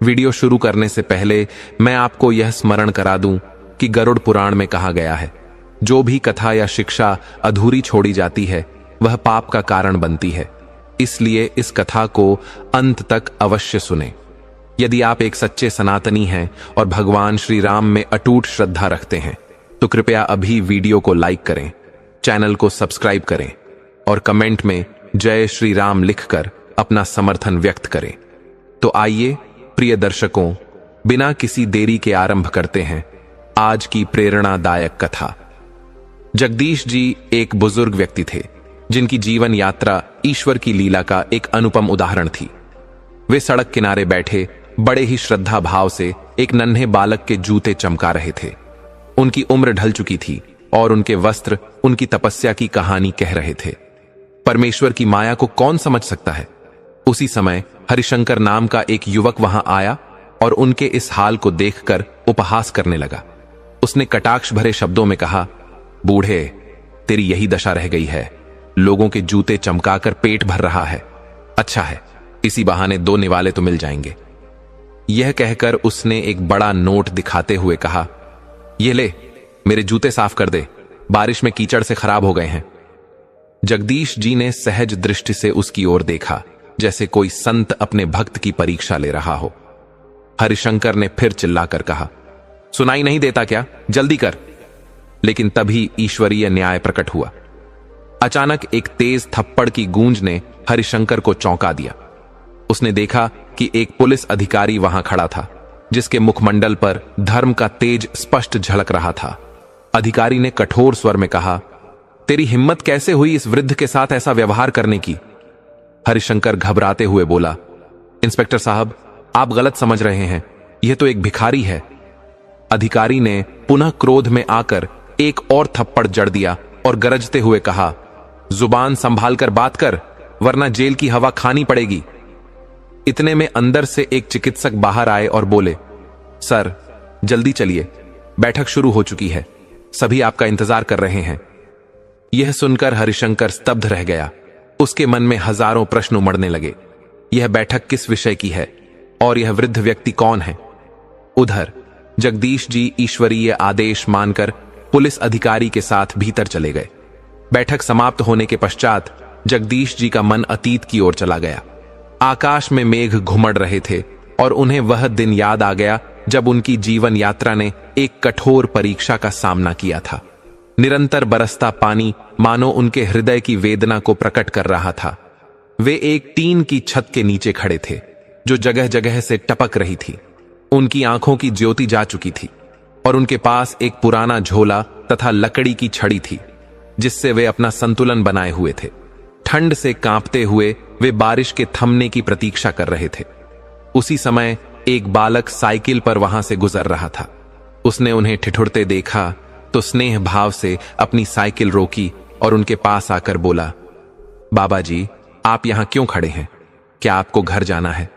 Video शुरू करने से पहले मैं आपको यह स्मरण करा दूं कि गरुड़ पुराण में कहा गया है, जो भी कथा या शिक्षा अधूरी छोड़ी जाती है वह पाप का कारण बनती है। इसलिए इस कथा को अंत तक अवश्य सुने। यदि आप एक सच्चे सनातनी हैं और भगवान श्री राम में अटूट श्रद्धा रखते हैं तो कृपया अभी वीडियो को लाइक करें, चैनल को सब्सक्राइब करें और कमेंट में जय श्री राम लिखकर अपना समर्थन व्यक्त करें। तो आइए प्रिय दर्शकों, बिना किसी देरी के आरंभ करते हैं आज की प्रेरणादायक कथा। जगदीश जी एक बुजुर्ग व्यक्ति थे जिनकी जीवन यात्रा ईश्वर की लीला का एक अनुपम उदाहरण थी। वे सड़क किनारे बैठे बड़े ही श्रद्धा भाव से एक नन्हे बालक के जूते चमका रहे थे। उनकी उम्र ढल चुकी थी और उनके वस्त्र उनकी तपस्या की कहानी कह रहे थे। परमेश्वर की माया को कौन समझ सकता है। उसी समय हरिशंकर नाम का एक युवक वहां आया और उनके इस हाल को देखकर उपहास करने लगा। उसने कटाक्ष भरे शब्दों में कहा, बूढ़े, तेरी यही दशा रह गई है, लोगों के जूते चमकाकर पेट भर रहा है। अच्छा है, इसी बहाने 2 निवाले तो मिल जाएंगे। यह कहकर उसने एक बड़ा नोट दिखाते हुए कहा, ये ले, मेरे जूते साफ कर दे, बारिश में कीचड़ से खराब हो गए हैं। जगदीश जी ने सहज दृष्टि से उसकी ओर देखा, जैसे कोई संत अपने भक्त की परीक्षा ले रहा हो। हरिशंकर ने फिर चिल्लाकर कहा, सुनाई नहीं देता क्या, जल्दी कर। लेकिन तभी ईश्वरीय न्याय प्रकट हुआ। अचानक एक तेज थप्पड़ की गूंज ने हरिशंकर को चौंका दिया। उसने देखा कि एक पुलिस अधिकारी वहां खड़ा था, जिसके मुखमंडल पर धर्म का तेज स्पष्ट झलक रहा था। अधिकारी ने कठोर स्वर में कहा, तेरी हिम्मत कैसे हुई इस वृद्ध के साथ ऐसा व्यवहार करने की। हरिशंकर घबराते हुए बोला, इंस्पेक्टर साहब, आप गलत समझ रहे हैं, यह तो एक भिखारी है। अधिकारी ने पुनः क्रोध में आकर एक और थप्पड़ जड़ दिया और गरजते हुए कहा, जुबान संभाल कर बात कर, वरना जेल की हवा खानी पड़ेगी। इतने में अंदर से एक चिकित्सक बाहर आए और बोले, सर जल्दी चलिए, बैठक शुरू हो चुकी है, सभी आपका इंतजार कर रहे हैं। यह सुनकर हरिशंकर स्तब्ध रह गया। उसके मन में हजारों प्रश्न उमड़ने लगे। यह बैठक किस विषय की है और यह वृद्ध व्यक्ति कौन है। उधर जगदीश जी ईश्वरीय आदेश मानकर पुलिस अधिकारी के साथ भीतर चले गए। बैठक समाप्त होने के पश्चात जगदीश जी का मन अतीत की ओर चला गया। आकाश में मेघ घुमड़ रहे थे और उन्हें वह दिन याद आ गया जब उनकी जीवन यात्रा ने एक कठोर परीक्षा का सामना किया था। निरंतर बरसता पानी मानो उनके हृदय की वेदना को प्रकट कर रहा था। वे एक टीन की छत के नीचे खड़े थे, जो जगह जगह से टपक रही थी। उनकी आंखों की ज्योति जा चुकी थी और उनके पास एक पुराना झोला तथा लकड़ी की छड़ी थी, जिससे वे अपना संतुलन बनाए हुए थे। ठंड से कांपते हुए वे बारिश के थमने की प्रतीक्षा कर रहे थे। उसी समय एक बालक साइकिल पर वहां से गुजर रहा था। उसने उन्हें ठिठुरते देखा तो स्नेह भाव से अपनी साइकिल रोकी और उनके पास आकर बोला, बाबा जी, आप यहां क्यों खड़े हैं, क्या आपको घर जाना है।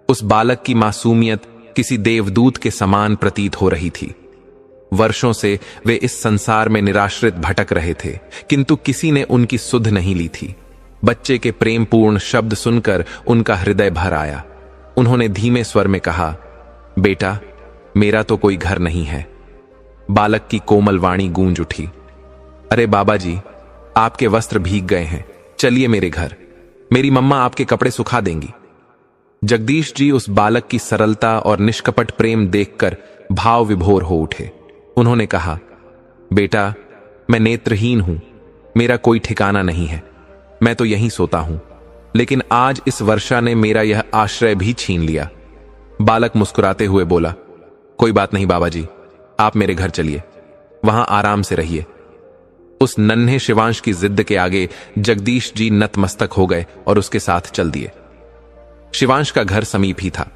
उस बालक की मासूमियत किसी देवदूत के समान प्रतीत हो रही थी। वर्षों से वे इस संसार में निराश्रित भटक रहे थे, किंतु किसी ने उनकी सुध नहीं ली थी। बच्चे के प्रेमपूर्ण शब्द सुनकर उनका हृदय भर आया। उन्होंने धीमे स्वर में कहा, बेटा, मेरा तो कोई घर नहीं है। बालक की कोमल वाणी गूंज उठी, अरे बाबा जी, आपके वस्त्र भीग गए हैं, चलिए मेरे घर, मेरी मम्मा आपके कपड़े सुखा देंगी। जगदीश जी उस बालक की सरलता और निष्कपट प्रेम देखकर भाव विभोर हो उठे। उन्होंने कहा, बेटा, मैं नेत्रहीन हूं, मेरा कोई ठिकाना नहीं है, मैं तो यहीं सोता हूं, लेकिन आज इस वर्षा ने मेरा यह आश्रय भी छीन लिया। बालक मुस्कुराते हुए बोला, कोई बात नहीं बाबा जी, आप मेरे घर चलिए, वहां आराम से रहिए। उस नन्हे शिवांश की जिद के आगे जगदीश जी नतमस्तक हो गए और उसके साथ चल दिए। शिवांश का घर समीप ही था।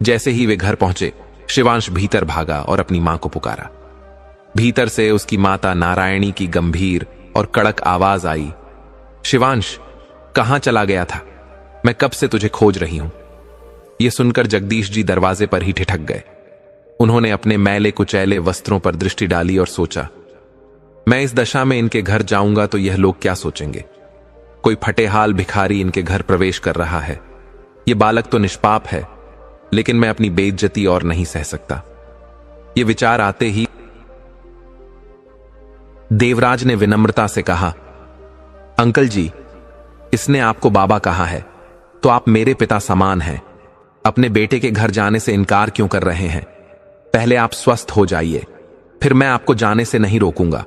जैसे ही वे घर पहुंचे, शिवांश भीतर भागा और अपनी मां को पुकारा। भीतर से उसकी माता नारायणी की गंभीर और कड़क आवाज आई, शिवांश, कहां चला गया था, मैं कब से तुझे खोज रही हूं। यह सुनकर जगदीश जी दरवाजे पर ही ठिठक गए। उन्होंने अपने मैले कुचैले वस्त्रों पर दृष्टि डाली और सोचा, मैं इस दशा में इनके घर जाऊंगा तो यह लोग क्या सोचेंगे। कोई फटेहाल भिखारी इनके घर प्रवेश कर रहा है। यह बालक तो निष्पाप है, लेकिन मैं अपनी बेइज्जती और नहीं सह सकता। ये विचार आते ही देवराज ने विनम्रता से कहा, अंकल जी, इसने आपको बाबा कहा है तो आप मेरे पिता समान हैं। अपने बेटे के घर जाने से इनकार क्यों कर रहे हैं? पहले आप स्वस्थ हो जाइए, फिर मैं आपको जाने से नहीं रोकूंगा।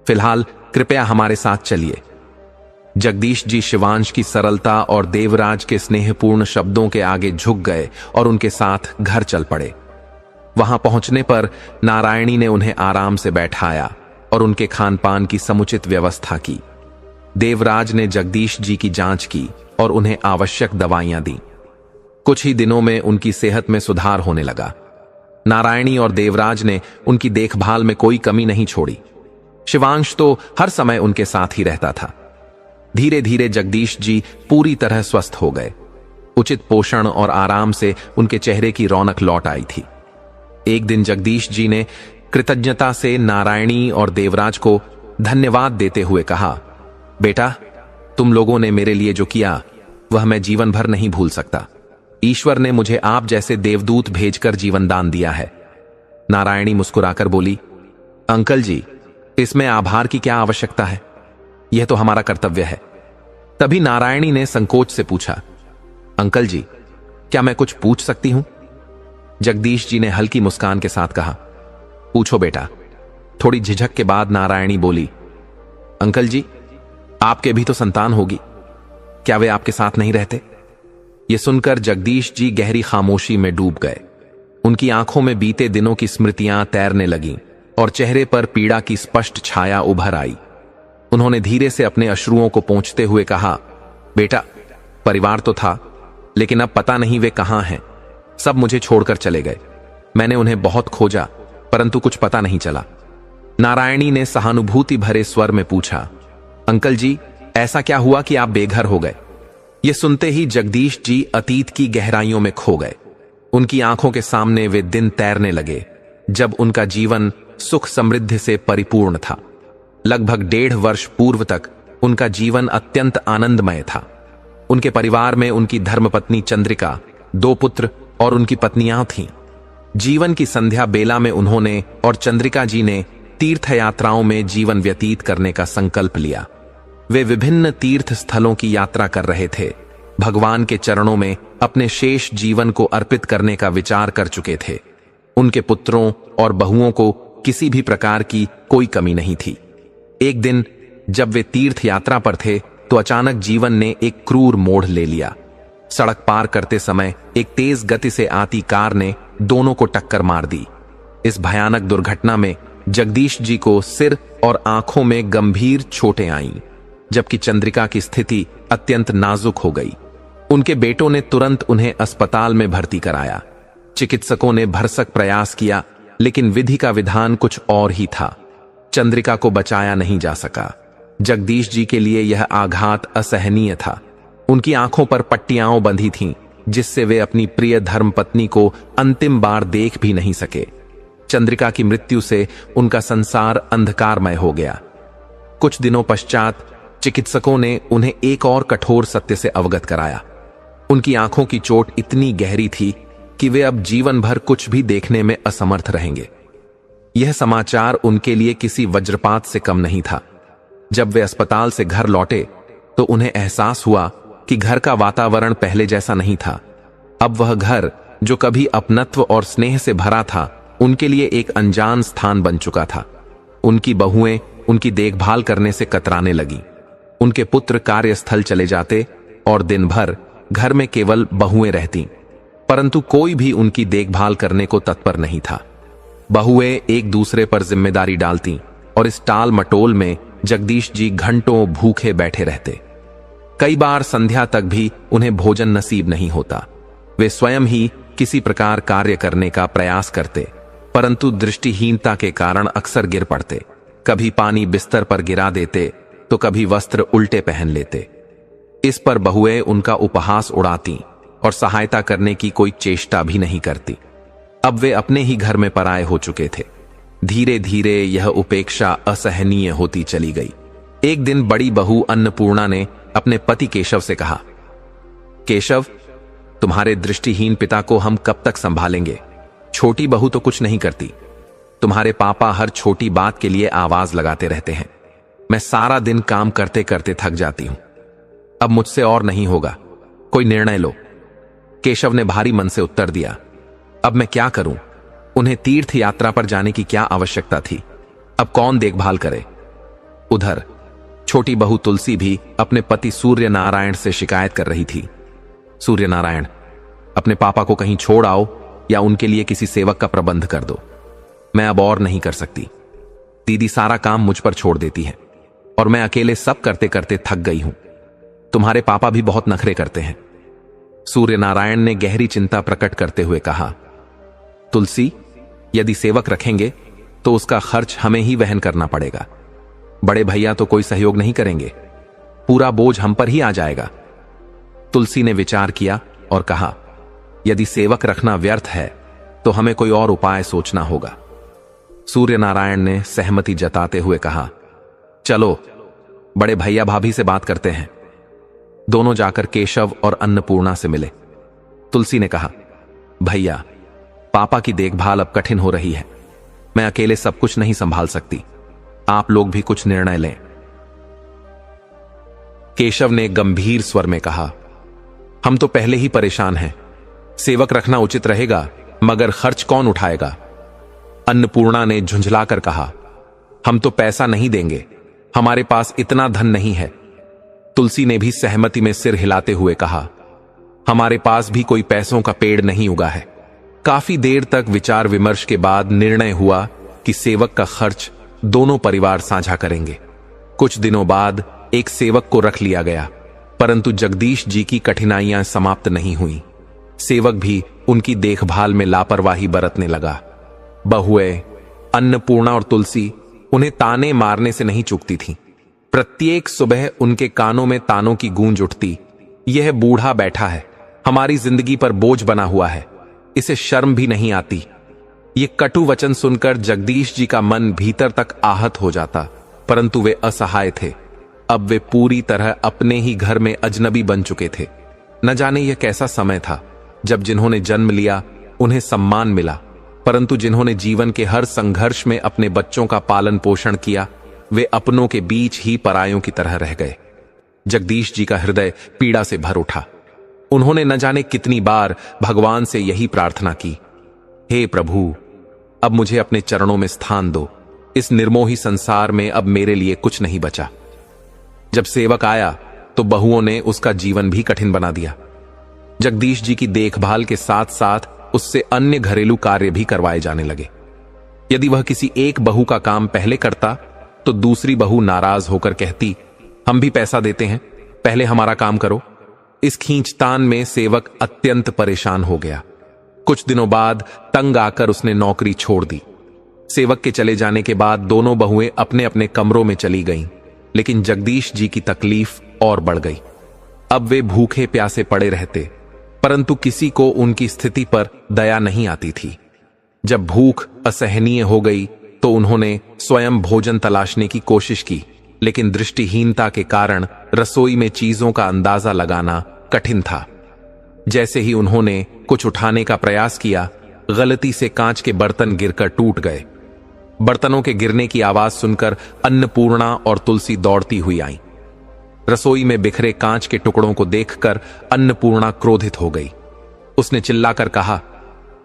फिलहाल कृपया हमारे साथ चलिए। जगदीश जी शिवांश की सरलता और देवराज के स्नेहपूर्ण शब्दों के आगे झुक गए और उनके साथ घर चल पड़े। वहां पहुंचने पर नारायणी ने उन्हें आराम से बैठाया और उनके खान पान की समुचित व्यवस्था की। देवराज ने जगदीश जी की जांच की और उन्हें आवश्यक दवाइयां दी। कुछ ही दिनों में उनकी सेहत में सुधार होने लगा। नारायणी और देवराज ने उनकी देखभाल में कोई कमी नहीं छोड़ी। शिवांश तो हर समय उनके साथ ही रहता था। धीरे धीरे जगदीश जी पूरी तरह स्वस्थ हो गए। उचित पोषण और आराम से उनके चेहरे की रौनक लौट आई थी। एक दिन जगदीश जी ने कृतज्ञता से नारायणी और देवराज को धन्यवाद देते हुए कहा, बेटा, तुम लोगों ने मेरे लिए जो किया वह मैं जीवन भर नहीं भूल सकता। ईश्वर ने मुझे आप जैसे देवदूत भेजकर जीवन दान दिया है। नारायणी मुस्कुराकर बोली, अंकल जी, इसमें आभार की क्या आवश्यकता है? यह तो हमारा कर्तव्य है। तभी नारायणी ने संकोच से पूछा, अंकल जी, क्या मैं कुछ पूछ सकती हूं? जगदीश जी ने हल्की मुस्कान के साथ कहा, पूछो बेटा। थोड़ी झिझक के बाद नारायणी बोली, अंकल जी, आपके भी तो संतान होगी, क्या वे आपके साथ नहीं रहते? यह सुनकर जगदीश जी गहरी खामोशी में डूब गए। उनकी आंखों में बीते दिनों की स्मृतियां तैरने लगीं और चेहरे पर पीड़ा की स्पष्ट छाया उभर आई। उन्होंने धीरे से अपने अश्रुओं को पोंछते हुए कहा, बेटा, परिवार तो था, लेकिन अब पता नहीं वे कहां हैं। सब मुझे छोड़कर चले गए। मैंने उन्हें बहुत खोजा, परंतु कुछ पता नहीं चला। नारायणी ने सहानुभूति भरे स्वर में पूछा, अंकल जी, ऐसा क्या हुआ कि आप बेघर हो गए? यह सुनते ही जगदीश जी अतीत की गहराइयों में खो गए। उनकी आंखों के सामने वे दिन तैरने लगे जब उनका जीवन सुख समृद्धि से परिपूर्ण था। लगभग 1.5 वर्ष पूर्व तक उनका जीवन अत्यंत आनंदमय था। उनके परिवार में उनकी धर्मपत्नी चंद्रिका, 2 पुत्र और उनकी पत्नियां थीं। जीवन की संध्या बेला में उन्होंने और चंद्रिका जी ने तीर्थ यात्राओं में जीवन व्यतीत करने का संकल्प लिया। वे विभिन्न तीर्थ स्थलों की यात्रा कर रहे थे। भगवान के चरणों में अपने शेष जीवन को अर्पित करने का विचार कर चुके थे। उनके पुत्रों और बहुओं को किसी भी प्रकार की कोई कमी नहीं थी। एक दिन जब वे तीर्थ यात्रा पर थे तो अचानक जीवन ने एक क्रूर मोड़ ले लिया। सड़क पार करते समय एक तेज गति से आती कार ने दोनों को टक्कर मार दी। इस भयानक दुर्घटना में जगदीश जी को सिर और आंखों में गंभीर चोटें आईं, जबकि चंद्रिका की स्थिति अत्यंत नाजुक हो गई। उनके बेटों ने तुरंत उन्हें अस्पताल में भर्ती कराया। चिकित्सकों ने भरसक प्रयास किया, लेकिन विधि का विधान कुछ और ही था। चंद्रिका को बचाया नहीं जा सका। जगदीश जी के लिए यह आघात असहनीय था। उनकी आंखों पर पट्टियां बंधी थीं, जिससे वे अपनी प्रिय धर्मपत्नी को अंतिम बार देख भी नहीं सके। चंद्रिका की मृत्यु से उनका संसार अंधकारमय हो गया। कुछ दिनों पश्चात चिकित्सकों ने उन्हें एक और कठोर सत्य से अवगत कराया। उनकी आंखों की चोट इतनी गहरी थी कि वे अब जीवन भर कुछ भी देखने में असमर्थ रहेंगे। यह समाचार उनके लिए किसी वज्रपात से कम नहीं था। जब वे अस्पताल से घर लौटे तो उन्हें एहसास हुआ कि घर का वातावरण पहले जैसा नहीं था। अब वह घर, जो कभी अपनत्व और स्नेह से भरा था, उनके लिए एक अनजान स्थान बन चुका था। उनकी बहुएं उनकी देखभाल करने से कतराने लगीं। उनके पुत्र कार्यस्थल चले जाते और दिन भर घर में केवल बहुएं रहतीं, परंतु कोई भी उनकी देखभाल करने को तत्पर नहीं था। बहुएं एक दूसरे पर जिम्मेदारी डालतीं और इस टाल मटोल में जगदीश जी घंटों भूखे बैठे रहते। कई बार संध्या तक भी उन्हें भोजन नसीब नहीं होता। वे स्वयं ही किसी प्रकार कार्य करने का प्रयास करते, परंतु दृष्टिहीनता के कारण अक्सर गिर पड़ते। कभी पानी बिस्तर पर गिरा देते तो कभी वस्त्र उल्टे पहन लेते। इस पर बहुएं उनका उपहास उड़ाती और सहायता करने की कोई चेष्टा भी नहीं करती। अब वे अपने ही घर में पराये हो चुके थे। धीरे धीरे यह उपेक्षा असहनीय होती चली गई। एक दिन बड़ी बहू अन्नपूर्णा ने अपने पति केशव से कहा, केशव, तुम्हारे दृष्टिहीन पिता को हम कब तक संभालेंगे? छोटी बहू तो कुछ नहीं करती। तुम्हारे पापा हर छोटी बात के लिए आवाज लगाते रहते हैं। मैं सारा दिन काम करते करते थक जाती हूं। अब मुझसे और नहीं होगा, कोई निर्णय लो। केशव ने भारी मन से उत्तर दिया। अब मैं क्या करूं? उन्हें तीर्थ यात्रा पर जाने की क्या आवश्यकता थी? अब कौन देखभाल करे? उधर छोटी बहू तुलसी भी अपने पति सूर्य नारायण से शिकायत कर रही थी। सूर्य नारायण, अपने पापा को कहीं छोड़ आओ या उनके लिए किसी सेवक का प्रबंध कर दो। मैं अब और नहीं कर सकती। दीदी सारा काम मुझ पर छोड़ देती है और मैं अकेले सब करते करते थक गई हूं। तुम्हारे पापा भी बहुत नखरे करते हैं। सूर्य नारायण ने गहरी चिंता प्रकट करते हुए कहा, तुलसी, यदि सेवक रखेंगे तो उसका खर्च हमें ही वहन करना पड़ेगा। बड़े भैया तो कोई सहयोग नहीं करेंगे, पूरा बोझ हम पर ही आ जाएगा। तुलसी ने विचार किया और कहा, यदि सेवक रखना व्यर्थ है तो हमें कोई और उपाय सोचना होगा। सूर्य नारायण ने सहमति जताते हुए कहा, चलो बड़े भैया भाभी से बात करते हैं। दोनों जाकर केशव और अन्नपूर्णा से मिले। तुलसी ने कहा, भैया, पापा की देखभाल अब कठिन हो रही है। मैं अकेले सब कुछ नहीं संभाल सकती, आप लोग भी कुछ निर्णय लें। केशव ने गंभीर स्वर में कहा, हम तो पहले ही परेशान हैं। सेवक रखना उचित रहेगा, मगर खर्च कौन उठाएगा? अन्नपूर्णा ने झुंझलाकर कहा, हम तो पैसा नहीं देंगे, हमारे पास इतना धन नहीं है। तुलसी ने भी सहमति में सिर हिलाते हुए कहा, हमारे पास भी कोई पैसों का पेड़ नहीं उगा है। काफी देर तक विचार विमर्श के बाद निर्णय हुआ कि सेवक का खर्च दोनों परिवार साझा करेंगे। कुछ दिनों बाद एक सेवक को रख लिया गया, परंतु जगदीश जी की कठिनाइयां समाप्त नहीं हुई। सेवक भी उनकी देखभाल में लापरवाही बरतने लगा। बहुएं अन्नपूर्णा और तुलसी उन्हें ताने मारने से नहीं चूकती थीं। प्रत्येक सुबह उनके कानों में तानों की गूंज उठती, यह बूढ़ा बैठा है, हमारी जिंदगी पर बोझ बना हुआ है, इसे शर्म भी नहीं आती। ये कटु वचन सुनकर जगदीश जी का मन भीतर तक आहत हो जाता, परंतु वे असहाय थे। अब वे पूरी तरह अपने ही घर में अजनबी बन चुके थे। न जाने यह कैसा समय था जब जिन्होंने जन्म लिया उन्हें सम्मान मिला, परंतु जिन्होंने जीवन के हर संघर्ष में अपने बच्चों का पालन पोषण किया, वे अपनों के बीच ही परायों की तरह रह गए। जगदीश जी का हृदय पीड़ा से भर उठा। उन्होंने न जाने कितनी बार भगवान से यही प्रार्थना की, हे प्रभु, अब मुझे अपने चरणों में स्थान दो। इस निर्मोही संसार में अब मेरे लिए कुछ नहीं बचा। जब सेवक आया तो बहुओं ने उसका जीवन भी कठिन बना दिया। जगदीश जी की देखभाल के साथ साथ उससे अन्य घरेलू कार्य भी करवाए जाने लगे। यदि वह किसी एक बहू का काम पहले करता तो दूसरी बहू नाराज होकर कहती, हम भी पैसा देते हैं, पहले हमारा काम करो। इस खींचतान में सेवक अत्यंत परेशान हो गया। कुछ दिनों बाद तंग आकर उसने नौकरी छोड़ दी। सेवक के चले जाने के बाद दोनों बहुएं अपने अपने कमरों में चली गईं, लेकिन जगदीश जी की तकलीफ और बढ़ गई। अब वे भूखे प्यासे पड़े रहते, परंतु किसी को उनकी स्थिति पर दया नहीं आती थी। जब भूख असहनीय हो गई तो उन्होंने स्वयं भोजन तलाशने की कोशिश की, लेकिन दृष्टिहीनता के कारण रसोई में चीजों का अंदाजा लगाना कठिन था। जैसे ही उन्होंने कुछ उठाने का प्रयास किया, गलती से कांच के बर्तन गिरकर टूट गए। बर्तनों के गिरने की आवाज सुनकर अन्नपूर्णा और तुलसी दौड़ती हुई आईं। रसोई में बिखरे कांच के टुकड़ों को देखकर अन्नपूर्णा क्रोधित हो गई। उसने चिल्लाकर कहा,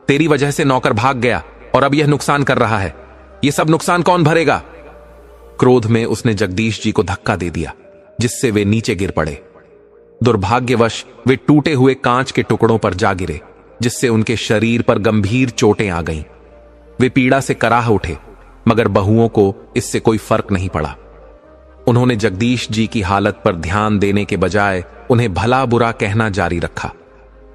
तेरी वजह से नौकर भाग गया और अब यह नुकसान कर रहा है, यह सब नुकसान कौन भरेगा? क्रोध में उसने जगदीश जी को धक्का दे दिया, जिससे वे नीचे गिर पड़े। दुर्भाग्यवश वे टूटे हुए कांच के टुकड़ों पर जा गिरे, जिससे उनके शरीर पर गंभीर चोटें आ गईं। वे पीड़ा से कराह उठे, मगर बहुओं को इससे कोई फर्क नहीं पड़ा। उन्होंने जगदीश जी की हालत पर ध्यान देने के बजाय उन्हें भला बुरा कहना जारी रखा।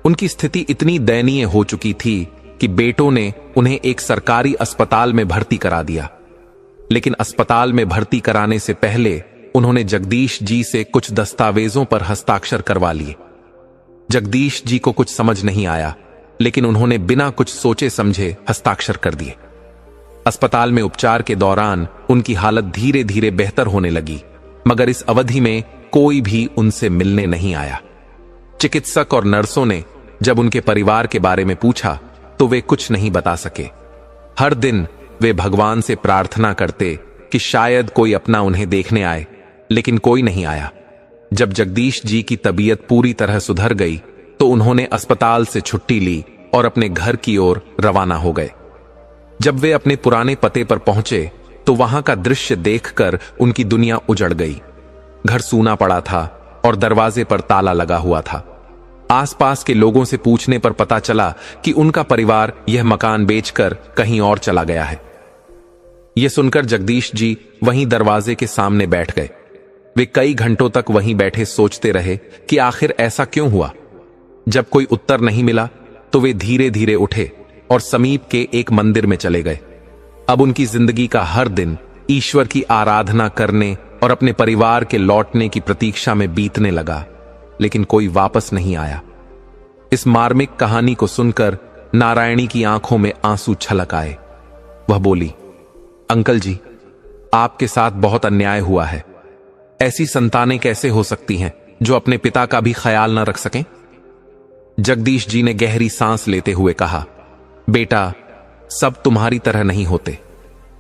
उनकी स्थिति इतनी दयनीय हो चुकी थी कि बेटों ने उन्हें एक सरकारी अस्पताल में भर्ती करा दिया। लेकिन अस्पताल में भर्ती कराने से पहले उन्होंने जगदीश जी से कुछ दस्तावेजों पर हस्ताक्षर करवा लिए। जगदीश जी को कुछ समझ नहीं आया, लेकिन उन्होंने बिना कुछ सोचे समझे हस्ताक्षर कर दिए। अस्पताल में उपचार के दौरान उनकी हालत धीरे धीरे बेहतर होने लगी, मगर इस अवधि में कोई भी उनसे मिलने नहीं आया। चिकित्सक और नर्सों ने जब उनके परिवार के बारे में पूछा तो वे कुछ नहीं बता सके। हर दिन वे भगवान से प्रार्थना करते कि शायद कोई अपना उन्हें देखने आए, लेकिन कोई नहीं आया। जब जगदीश जी की तबीयत पूरी तरह सुधर गई तो उन्होंने अस्पताल से छुट्टी ली और अपने घर की ओर रवाना हो गए। जब वे अपने पुराने पते पर पहुंचे तो वहां का दृश्य देखकर उनकी दुनिया उजड़ गई। घर सूना पड़ा था और दरवाजे पर ताला लगा हुआ था। आसपास के लोगों से पूछने पर पता चला कि उनका परिवार यह मकान बेचकर कहीं और चला गया है। यह सुनकर जगदीश जी वहीं दरवाजे के सामने बैठ गए। वे कई घंटों तक वहीं बैठे सोचते रहे कि आखिर ऐसा क्यों हुआ। जब कोई उत्तर नहीं मिला तो वे धीरे धीरे उठे और समीप के एक मंदिर में चले गए। अब उनकी जिंदगी का हर दिन ईश्वर की आराधना करने और अपने परिवार के लौटने की प्रतीक्षा में बीतने लगा, लेकिन कोई वापस नहीं आया। इस मार्मिक कहानी को सुनकर नारायणी की आंखों में आंसू छलक आए। वह बोली, अंकल जी, आपके साथ बहुत अन्याय हुआ है। ऐसी संतानें कैसे हो सकती हैं जो अपने पिता का भी ख्याल न रख सकें? जगदीश जी ने गहरी सांस लेते हुए कहा, बेटा, सब तुम्हारी तरह नहीं होते।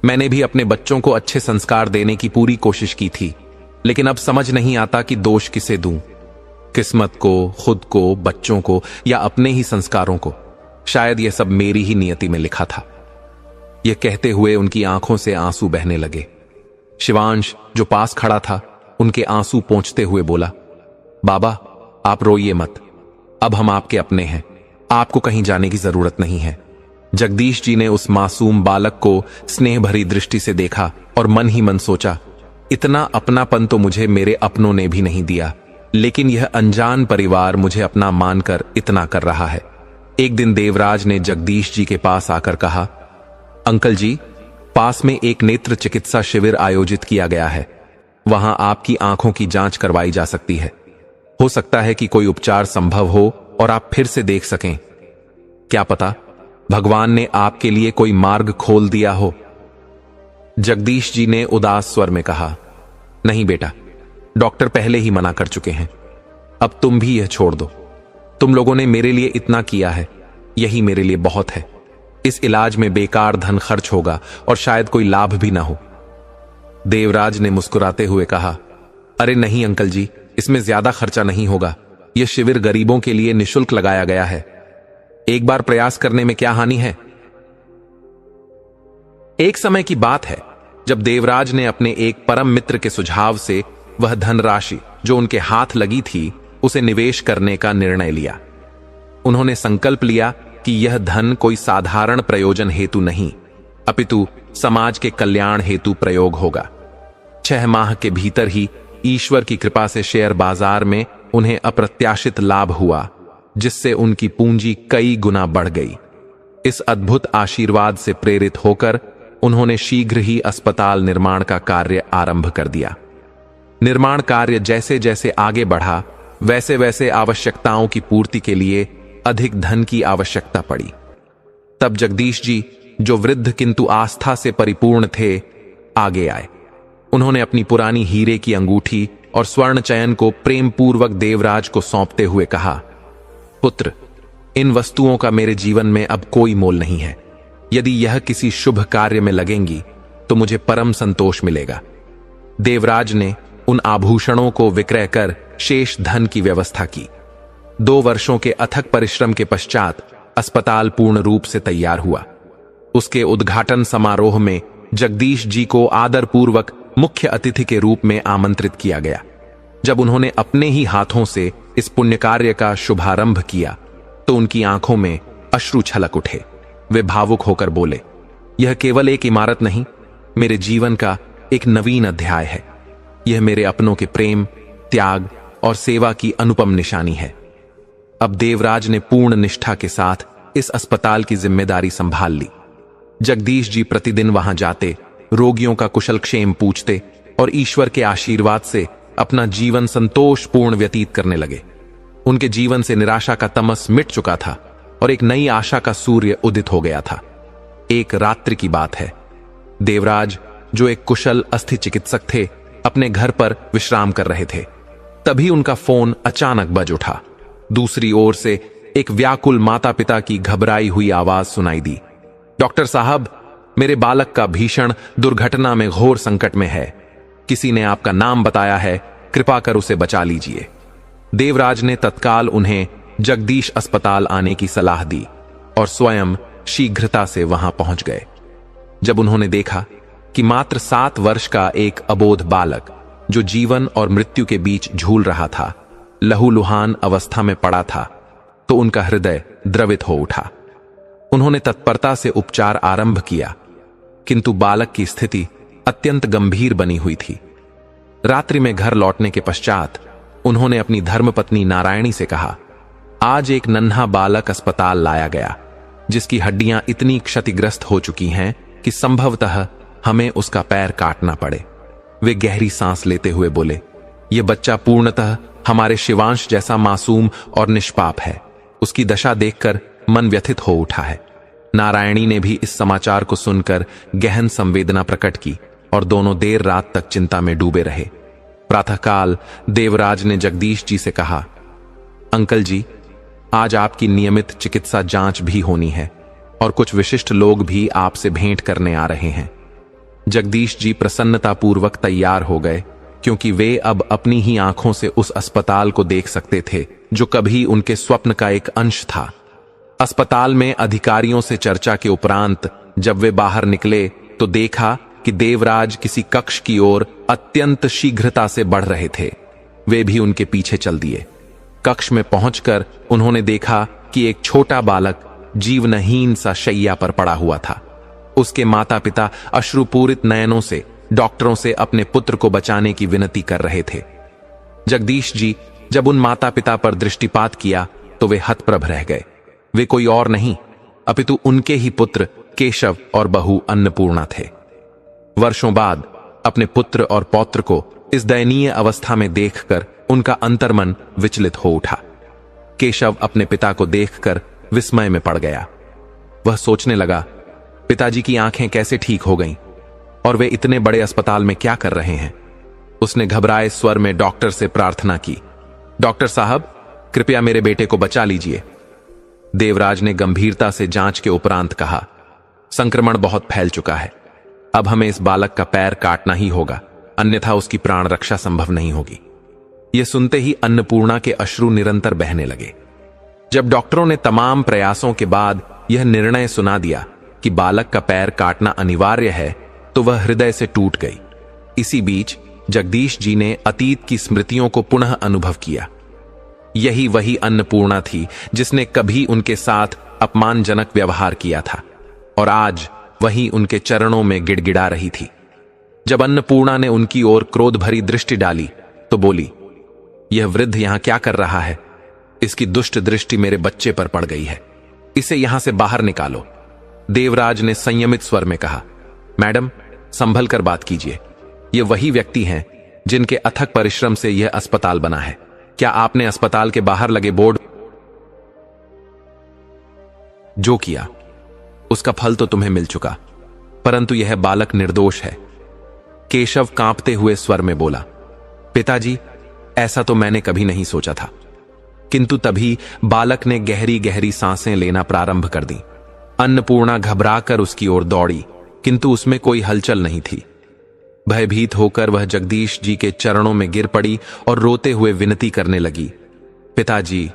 मैंने भी अपने बच्चों को अच्छे संस्कार देने की पूरी कोशिश की थी, लेकिन अब समझ नहीं आता कि दोष किसे दूं। किस्मत को, खुद को, बच्चों को या अपने ही संस्कारों को। शायद यह सब मेरी ही नियति में लिखा था। यह कहते हुए उनकी आंखों से आंसू बहने लगे। शिवांश, जो पास खड़ा था, उनके आंसू पोंछते हुए बोला, बाबा, आप रोइए मत। अब हम आपके अपने हैं, आपको कहीं जाने की जरूरत नहीं है। जगदीश जी ने उस मासूम बालक को स्नेह भरी दृष्टि से देखा और मन ही मन सोचा, इतना अपनापन तो मुझे मेरे अपनों ने भी नहीं दिया, लेकिन यह अनजान परिवार मुझे अपना मानकर इतना कर रहा है। एक दिन देवराज ने जगदीश जी के पास आकर कहा, अंकल जी, पास में एक नेत्र चिकित्सा शिविर आयोजित किया गया है। वहां आपकी आंखों की जांच करवाई जा सकती है। हो सकता है कि कोई उपचार संभव हो और आप फिर से देख सकें। क्या पता भगवान ने आपके लिए कोई मार्ग खोल दिया हो। जगदीश जी ने उदास स्वर में कहा, नहीं बेटा, डॉक्टर पहले ही मना कर चुके हैं। अब तुम भी यह छोड़ दो। तुम लोगों ने मेरे लिए इतना किया है, यही मेरे लिए बहुत है। इस इलाज में बेकार धन खर्च होगा और शायद कोई लाभ भी ना हो। देवराज ने मुस्कुराते हुए कहा, अरे नहीं अंकल जी, इसमें ज्यादा खर्चा नहीं होगा। यह शिविर गरीबों के लिए निःशुल्क लगाया गया है। एक बार प्रयास करने में क्या हानि है। एक समय की बात है जब देवराज ने अपने एक परम मित्र के सुझाव से वह धनराशि जो उनके हाथ लगी थी उसे निवेश करने का निर्णय लिया। उन्होंने संकल्प लिया कि यह धन कोई साधारण प्रयोजन हेतु नहीं, अपितु समाज के कल्याण हेतु प्रयोग होगा। 6 माह के भीतर ही ईश्वर की कृपा से शेयर बाजार में उन्हें अप्रत्याशित लाभ हुआ, जिससे उनकी पूंजी कई गुना बढ़ गई। इस अद्भुत आशीर्वाद से प्रेरित होकर उन्होंने शीघ्र ही अस्पताल निर्माण का कार्य आरंभ कर दिया। निर्माण कार्य जैसे जैसे आगे बढ़ा, वैसे वैसे आवश्यकताओं की पूर्ति के लिए अधिक धन की आवश्यकता पड़ी। तब जगदीश जी, जो वृद्ध किंतु आस्था से परिपूर्ण थे, आगे आए। उन्होंने अपनी पुरानी हीरे की अंगूठी और स्वर्ण चयन को प्रेम पूर्वक देवराज को सौंपते हुए कहा, पुत्र, इन वस्तुओं का मेरे जीवन में अब कोई मोल नहीं है। यदि यह किसी शुभ कार्य में लगेंगी तो मुझे परम संतोष मिलेगा। देवराज ने उन आभूषणों को विक्रय कर शेष धन की व्यवस्था की। 2 वर्षों के अथक परिश्रम के पश्चात अस्पताल पूर्ण रूप से तैयार हुआ। उसके उद्घाटन समारोह में जगदीश जी को आदरपूर्वक मुख्य अतिथि के रूप में आमंत्रित किया गया। जब उन्होंने अपने ही हाथों से इस पुण्य कार्य का शुभारंभ किया तो उनकी आंखों में अश्रु छलक उठे। वे भावुक होकर बोले, यह केवल एक इमारत नहीं, मेरे जीवन का एक नवीन अध्याय है। यह मेरे अपनों के प्रेम, त्याग और सेवा की अनुपम निशानी है। अब देवराज ने पूर्ण निष्ठा के साथ इस अस्पताल की जिम्मेदारी संभाल ली। जगदीश जी प्रतिदिन वहां जाते, रोगियों का कुशल क्षेम पूछते और ईश्वर के आशीर्वाद से अपना जीवन संतोषपूर्ण व्यतीत करने लगे। उनके जीवन से निराशा का तमस मिट चुका था और एक नई आशा का सूर्य उदित हो गया था। एक रात्रि की बात है। देवराज, जो एक कुशल अस्थि चिकित्सक थे, अपने घर पर विश्राम कर रहे थे। तभी उनका फोन अचानक बज उठा। दूसरी ओर से एक व्याकुल माता पिता की घबराई हुई आवाज सुनाई दी। डॉक्टर साहब, मेरे बालक का भीषण दुर्घटना में घोर संकट में है। किसी ने आपका नाम बताया है, कृपा कर उसे बचा लीजिए। देवराज ने तत्काल उन्हें जगदीश अस्पताल आने की सलाह दी और स्वयं शीघ्रता से वहां पहुंच गए। जब उन्होंने देखा कि मात्र 7 वर्ष का एक अबोध बालक जो जीवन और मृत्यु के बीच झूल रहा था, लहूलुहान अवस्था में पड़ा था, तो उनका हृदय द्रवित हो उठा। उन्होंने तत्परता से उपचार आरंभ किया, किंतु बालक की स्थिति अत्यंत गंभीर बनी हुई थी। रात्रि में घर लौटने के पश्चात उन्होंने अपनी धर्मपत्नी नारायणी से कहा, आज एक नन्हा बालक अस्पताल लाया गया, जिसकी हड्डियां इतनी क्षतिग्रस्त हो चुकी हैं कि संभवतः हमें उसका पैर काटना पड़े। वे गहरी सांस लेते हुए बोले, यह बच्चा पूर्णतः हमारे शिवांश जैसा मासूम और निष्पाप है। उसकी दशा देखकर मन व्यथित हो उठा है। नारायणी ने भी इस समाचार को सुनकर गहन संवेदना प्रकट की और दोनों देर रात तक चिंता में डूबे रहे। प्रातःकाल देवराज ने जगदीश जी से कहा, अंकल जी, आज आपकी नियमित चिकित्सा जांच भी होनी है और कुछ विशिष्ट लोग भी आपसे भेंट करने आ रहे हैं। जगदीश जी प्रसन्नतापूर्वक तैयार हो गए, क्योंकि वे अब अपनी ही आंखों से उस अस्पताल को देख सकते थे जो कभी उनके स्वप्न का एक अंश था। अस्पताल में अधिकारियों से चर्चा के उपरांत जब वे बाहर निकले तो देखा कि देवराज किसी कक्ष की ओर अत्यंत शीघ्रता से बढ़ रहे थे। वे भी उनके पीछे चल दिए। कक्ष में पहुंचकर उन्होंने देखा कि एक छोटा बालक जीवनहीन सा शैया पर पड़ा हुआ था। उसके माता पिता अश्रुपूरित नयनों से डॉक्टरों से अपने पुत्र को बचाने की विनती कर रहे थे। जगदीश जी जब उन माता पिता पर दृष्टिपात किया तो वे हतप्रभ रह गए। वे कोई और नहीं अपितु उनके ही पुत्र केशव और बहू अन्नपूर्णा थे। वर्षों बाद अपने पुत्र और पौत्र को इस दयनीय अवस्था में देखकर उनका अंतर्मन विचलित हो उठा। केशव अपने पिता को देखकर विस्मय में पड़ गया। वह सोचने लगा, पिताजी की आंखें कैसे ठीक हो गईं और वे इतने बड़े अस्पताल में क्या कर रहे हैं। उसने घबराए स्वर में डॉक्टर से प्रार्थना की, डॉक्टर साहब, कृपया मेरे बेटे को बचा लीजिए। देवराज ने गंभीरता से जांच के उपरांत कहा, संक्रमण बहुत फैल चुका है। अब हमें इस बालक का पैर काटना ही होगा, अन्यथा उसकी प्राण रक्षा संभव नहीं होगी। यह सुनते ही अन्नपूर्णा के अश्रु निरंतर बहने लगे। जब डॉक्टरों ने तमाम प्रयासों के बाद यह निर्णय सुना दिया कि बालक का पैर काटना अनिवार्य है, तो वह हृदय से टूट गई। इसी बीच जगदीश जी ने अतीत की स्मृतियों को पुनः अनुभव किया। यही वही अन्नपूर्णा थी जिसने कभी उनके साथ अपमानजनक व्यवहार किया था और आज वही उनके चरणों में गिड़गिड़ा रही थी। जब अन्नपूर्णा ने उनकी ओर क्रोध भरी दृष्टि डाली तो बोली, यह वृद्ध यहां क्या कर रहा है? इसकी दुष्ट दृष्टि मेरे बच्चे पर पड़ गई है, इसे यहां से बाहर निकालो। देवराज ने संयमित स्वर में कहा, मैडम, संभल कर बात कीजिए। ये वही व्यक्ति हैं जिनके अथक परिश्रम से यह अस्पताल बना है। क्या आपने अस्पताल के बाहर लगे बोर्ड जो किया उसका फल तो तुम्हें मिल चुका, परंतु यह बालक निर्दोष है। केशव कांपते हुए स्वर में बोला, पिताजी, ऐसा तो मैंने कभी नहीं सोचा था। किंतु तभी बालक ने गहरी गहरी सांसें लेना प्रारंभ कर दी। अन्नपूर्णा घबराकर उसकी ओर दौड़ी, किंतु उसमें कोई हलचल नहीं थी। भयभीत होकर वह जगदीश जी के चरणों में गिर पड़ी और रोते हुए विनती करने लगी, पिताजी,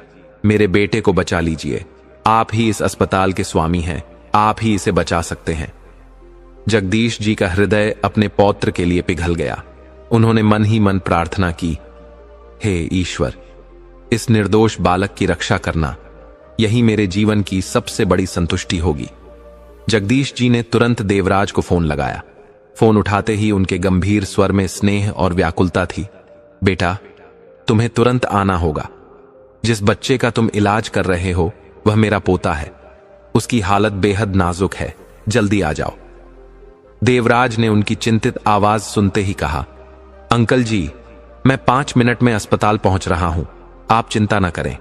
मेरे बेटे को बचा लीजिए। आप ही इस अस्पताल के स्वामी हैं, आप ही इसे बचा सकते हैं। जगदीश जी का हृदय अपने पौत्र के लिए पिघल गया। उन्होंने मन ही मन प्रार्थना की, हे ईश्वर, इस निर्दोष बालक की रक्षा करना, यही मेरे जीवन की सबसे बड़ी संतुष्टि होगी। जगदीश जी ने तुरंत देवराज को फोन लगाया। फोन उठाते ही उनके गंभीर स्वर में स्नेह और व्याकुलता थी। बेटा, तुम्हें तुरंत आना होगा। जिस बच्चे का तुम इलाज कर रहे हो वह मेरा पोता है। उसकी हालत बेहद नाजुक है, जल्दी आ जाओ। देवराज ने उनकी चिंतित आवाज सुनते ही कहा, अंकल जी, मैं 5 मिनट में अस्पताल पहुंच रहा हूं, आप चिंता न करें।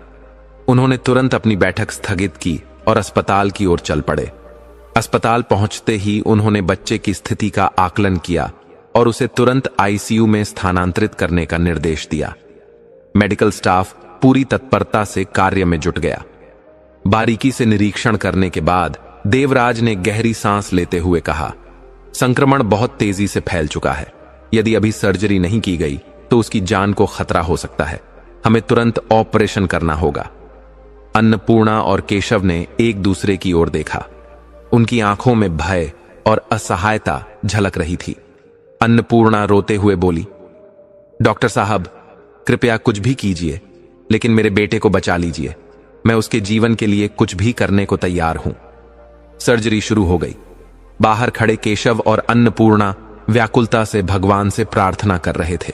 उन्होंने तुरंत अपनी बैठक स्थगित की और अस्पताल की ओर चल पड़े। अस्पताल पहुंचते ही उन्होंने बच्चे की स्थिति का आकलन किया और उसे तुरंत आईसीयू में स्थानांतरित करने का निर्देश दिया। मेडिकल स्टाफ पूरी तत्परता से कार्य में जुट गया। बारीकी से निरीक्षण करने के बाद देवराज ने गहरी सांस लेते हुए कहा, संक्रमण बहुत तेजी से फैल चुका है। यदि अभी सर्जरी नहीं की गई तो उसकी जान को खतरा हो सकता है। हमें तुरंत ऑपरेशन करना होगा। अन्नपूर्णा और केशव ने एक दूसरे की ओर देखा। उनकी आंखों में भय और असहायता झलक रही थी। अन्नपूर्णा रोते हुए बोली, डॉक्टर साहब, कृपया कुछ भी कीजिए, लेकिन मेरे बेटे को बचा लीजिए। मैं उसके जीवन के लिए कुछ भी करने को तैयार हूं। सर्जरी शुरू हो गई। बाहर खड़े केशव और अन्नपूर्णा व्याकुलता से भगवान से प्रार्थना कर रहे थे।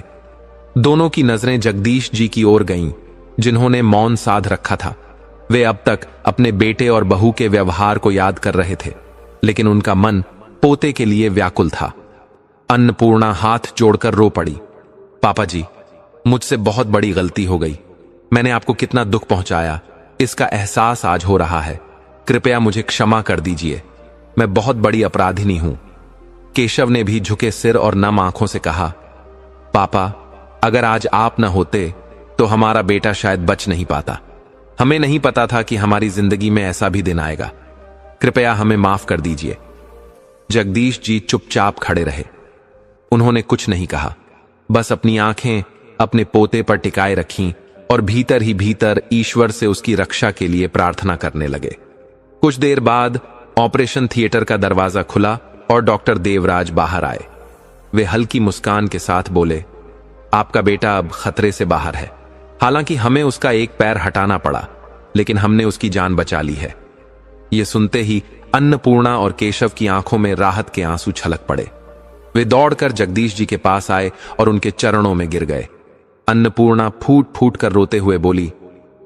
दोनों की नजरें जगदीश जी की ओर गईं, जिन्होंने मौन साध रखा था। वे अब तक अपने बेटे और बहू के व्यवहार को याद कर रहे थे, लेकिन उनका मन पोते के लिए व्याकुल था। अन्नपूर्णा हाथ जोड़कर रो पड़ी, पापा जी, मुझसे बहुत बड़ी गलती हो गई। मैंने आपको कितना दुख पहुंचाया, इसका एहसास आज हो रहा है। कृपया मुझे क्षमा कर दीजिए। मैं बहुत बड़ी अपराधिनी हूं। केशव ने भी झुके सिर और नम आंखों से कहा, पापा, अगर आज आप न होते तो हमारा बेटा शायद बच नहीं पाता। हमें नहीं पता था कि हमारी जिंदगी में ऐसा भी दिन आएगा। कृपया हमें माफ कर दीजिए। जगदीश जी चुपचाप खड़े रहे। उन्होंने कुछ नहीं कहा, बस अपनी आंखें अपने पोते पर टिकाए रखीं और भीतर ही भीतर ईश्वर से उसकी रक्षा के लिए प्रार्थना करने लगे। कुछ देर बाद ऑपरेशन थिएटर का दरवाजा खुला और डॉक्टर देवराज बाहर आए। वे हल्की मुस्कान के साथ बोले, आपका बेटा अब खतरे से बाहर है। हालांकि हमें उसका एक पैर हटाना पड़ा, लेकिन हमने उसकी जान बचा ली है। यह सुनते ही अन्नपूर्णा और केशव की आंखों में राहत के आंसू छलक पड़े। वे दौड़कर जगदीश जी के पास आए और उनके चरणों में गिर गए। अन्नपूर्णा फूट फूट कर रोते हुए बोली,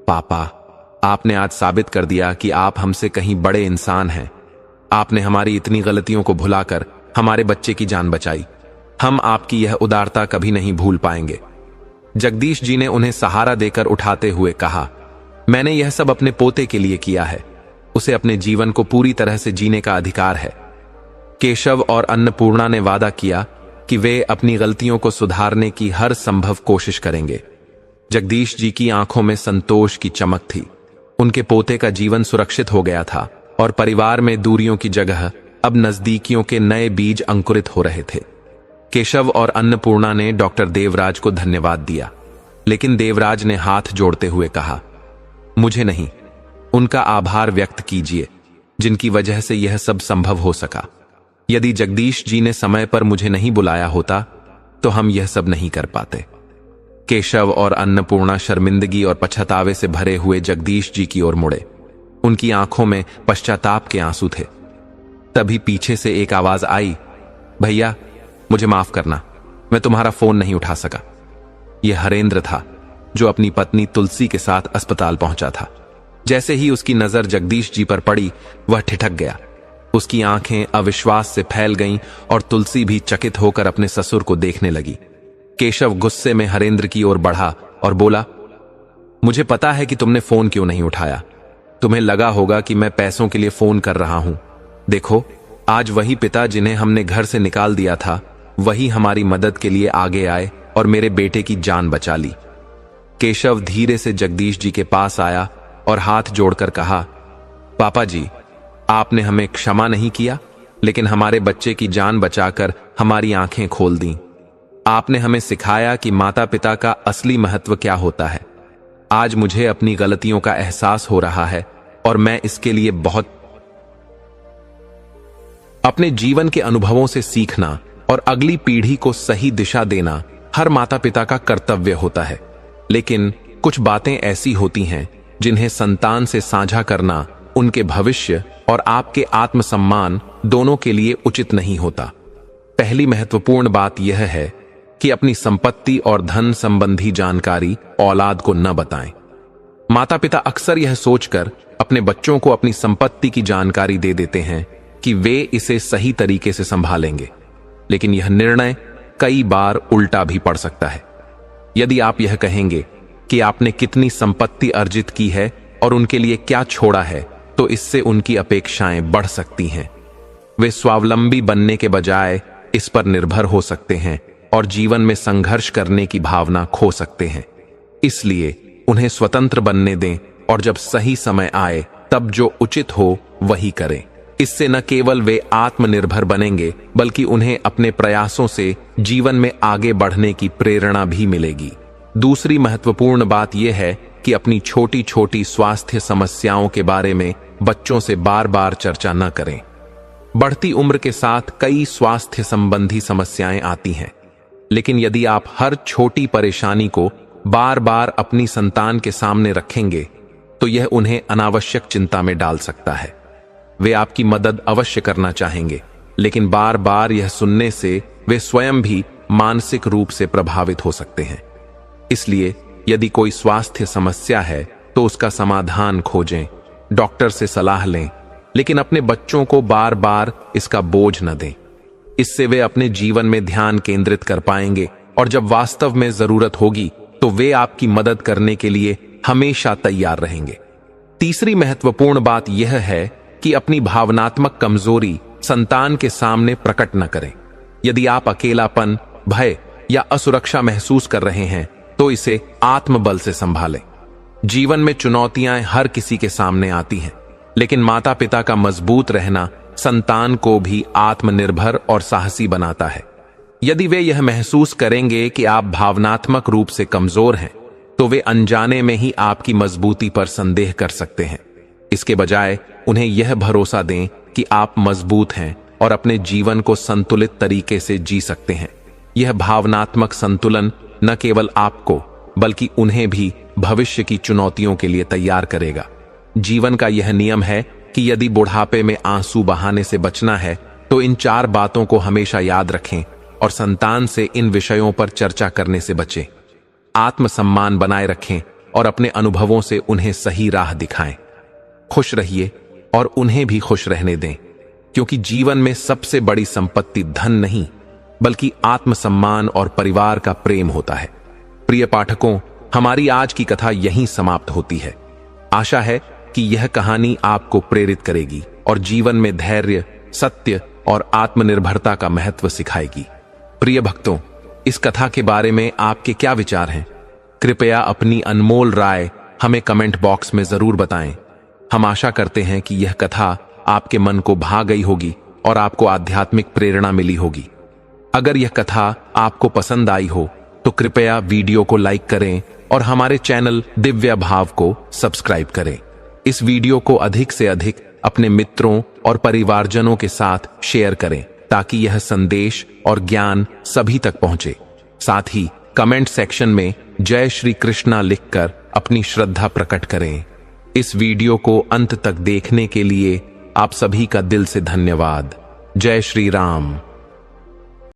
पापा, आपने आज साबित कर दिया कि आप हमसे कहीं बड़े इंसान हैं। आपने हमारी इतनी गलतियों को भुलाकर हमारे बच्चे की जान बचाई। हम आपकी यह उदारता कभी नहीं भूल पाएंगे। जगदीश जी ने उन्हें सहारा देकर उठाते हुए कहा, मैंने यह सब अपने पोते के लिए किया है। उसे अपने जीवन को पूरी तरह से जीने का अधिकार है। केशव और अन्नपूर्णा ने वादा किया कि वे अपनी गलतियों को सुधारने की हर संभव कोशिश करेंगे। जगदीश जी की आंखों में संतोष की चमक थी। उनके पोते का जीवन सुरक्षित हो गया था और परिवार में दूरियों की जगह अब नजदीकियों के नए बीज अंकुरित हो रहे थे। केशव और अन्नपूर्णा ने डॉक्टर देवराज को धन्यवाद दिया, लेकिन देवराज ने हाथ जोड़ते हुए कहा, मुझे नहीं, उनका आभार व्यक्त कीजिए, जिनकी वजह से यह सब संभव हो सका। यदि जगदीश जी ने समय पर मुझे नहीं बुलाया होता तो हम यह सब नहीं कर पाते। केशव और अन्नपूर्णा शर्मिंदगी और पछतावे से भरे हुए जगदीश जी की ओर मुड़े। उनकी आंखों में पश्चाताप के आंसू थे। तभी पीछे से एक आवाज आई, भैया, मुझे माफ करना, मैं तुम्हारा फोन नहीं उठा सका। यह हरेंद्र था, जो अपनी पत्नी तुलसी के साथ अस्पताल पहुंचा था। जैसे ही उसकी नजर जगदीश जी पर पड़ी, वह ठिठक गया। उसकी आंखें अविश्वास से फैल गईं और तुलसी भी चकित होकर अपने ससुर को देखने लगी। केशव गुस्से में हरेंद्र की ओर बढ़ा और बोला, मुझे पता है कि तुमने फोन क्यों नहीं उठाया। तुम्हें लगा होगा कि मैं पैसों के लिए फोन कर रहा हूं। देखो, आज वही पिता जिन्हें हमने घर से निकाल दिया था, वही हमारी मदद के लिए आगे आए और मेरे बेटे की जान बचा ली। केशव धीरे से जगदीश जी के पास आया और हाथ जोड़कर कहा, पापा जी, आपने हमें क्षमा नहीं किया, लेकिन हमारे बच्चे की जान बचाकर हमारी आंखें खोल दी। आपने हमें सिखाया कि माता पिता का असली महत्व क्या होता है। आज मुझे अपनी गलतियों का एहसास हो रहा है और मैं इसके लिए बहुत अपने जीवन के अनुभवों से सीखना और अगली पीढ़ी को सही दिशा देना हर माता पिता का कर्तव्य होता है। लेकिन कुछ बातें ऐसी होती हैं जिन्हें संतान से साझा करना उनके भविष्य और आपके आत्मसम्मान दोनों के लिए उचित नहीं होता। पहली महत्वपूर्ण बात यह है कि अपनी संपत्ति और धन संबंधी जानकारी औलाद को न बताएं। माता पिता अक्सर यह सोचकर अपने बच्चों को अपनी संपत्ति की जानकारी दे देते हैं कि वे इसे सही तरीके से संभालेंगे, लेकिन यह निर्णय कई बार उल्टा भी पड़ सकता है। यदि आप यह कहेंगे कि आपने कितनी संपत्ति अर्जित की है और उनके लिए क्या छोड़ा है, तो इससे उनकी अपेक्षाएं बढ़ सकती हैं। वे स्वावलंबी बनने के बजाय इस पर निर्भर हो सकते हैं और जीवन में संघर्ष करने की भावना खो सकते हैं। इसलिए उन्हें स्वतंत्र बनने दें और जब सही समय आए तब जो उचित हो वही करें। इससे न केवल वे आत्मनिर्भर बनेंगे बल्कि उन्हें अपने प्रयासों से जीवन में आगे बढ़ने की प्रेरणा भी मिलेगी। दूसरी महत्वपूर्ण बात यह है कि अपनी छोटी छोटी स्वास्थ्य समस्याओं के बारे में बच्चों से बार बार चर्चा न करें। बढ़ती उम्र के साथ कई स्वास्थ्य संबंधी समस्याएं आती हैं, लेकिन यदि आप हर छोटी परेशानी को बार बार अपनी संतान के सामने रखेंगे तो यह उन्हें अनावश्यक चिंता में डाल सकता है। वे आपकी मदद अवश्य करना चाहेंगे, लेकिन बार बार यह सुनने से वे स्वयं भी मानसिक रूप से प्रभावित हो सकते हैं। इसलिए यदि कोई स्वास्थ्य समस्या है तो उसका समाधान खोजें, डॉक्टर से सलाह लें, लेकिन अपने बच्चों को बार बार इसका बोझ न दें। इससे वे अपने जीवन में ध्यान केंद्रित कर पाएंगे और जब वास्तव में जरूरत होगी तो वे आपकी मदद करने के लिए हमेशा तैयार रहेंगे। तीसरी महत्वपूर्ण बात यह है कि अपनी भावनात्मक कमजोरी संतान के सामने प्रकट न करें। यदि आप अकेलापन, भय या असुरक्षा महसूस कर रहे हैं तो इसे आत्मबल से संभालें। जीवन में चुनौतियां हर किसी के सामने आती हैं, लेकिन माता पिता का मजबूत रहना संतान को भी आत्मनिर्भर और साहसी बनाता है। यदि वे यह महसूस करेंगे कि आप भावनात्मक रूप से कमजोर हैं तो वे अनजाने में ही आपकी मजबूती पर संदेह कर सकते हैं। इसके बजाय उन्हें यह भरोसा दें कि आप मजबूत हैं और अपने जीवन को संतुलित तरीके से जी सकते हैं। यह भावनात्मक संतुलन न केवल आपको बल्कि उन्हें भी भविष्य की चुनौतियों के लिए तैयार करेगा। जीवन का यह नियम है कि यदि बुढ़ापे में आंसू बहाने से बचना है तो इन 4 बातों को हमेशा याद रखें और संतान से इन विषयों पर चर्चा करने से बचें। आत्मसम्मान बनाए रखें और अपने अनुभवों से उन्हें सही राह दिखाएं। खुश रहिए और उन्हें भी खुश रहने दें, क्योंकि जीवन में सबसे बड़ी संपत्ति धन नहीं बल्कि आत्मसम्मान और परिवार का प्रेम होता है। प्रिय पाठकों, हमारी आज की कथा यहीं समाप्त होती है। आशा है कि यह कहानी आपको प्रेरित करेगी और जीवन में धैर्य, सत्य और आत्मनिर्भरता का महत्व सिखाएगी। प्रिय भक्तों, इस कथा के बारे में आपके क्या विचार हैं? कृपया अपनी अनमोल राय हमें कमेंट बॉक्स में जरूर बताएं। हम आशा करते हैं कि यह कथा आपके मन को भा गई होगी और आपको आध्यात्मिक प्रेरणा मिली होगी। अगर यह कथा आपको पसंद आई हो तो कृपया वीडियो को लाइक करें और हमारे चैनल दिव्य भाव को सब्सक्राइब करें। इस वीडियो को अधिक से अधिक अपने मित्रों और परिवारजनों के साथ शेयर करें ताकि यह संदेश और ज्ञान सभी तक पहुंचे। साथ ही कमेंट सेक्शन में जय श्री कृष्णा लिखकर अपनी श्रद्धा प्रकट करें। इस वीडियो को अंत तक देखने के लिए आप सभी का दिल से धन्यवाद। जय श्री राम।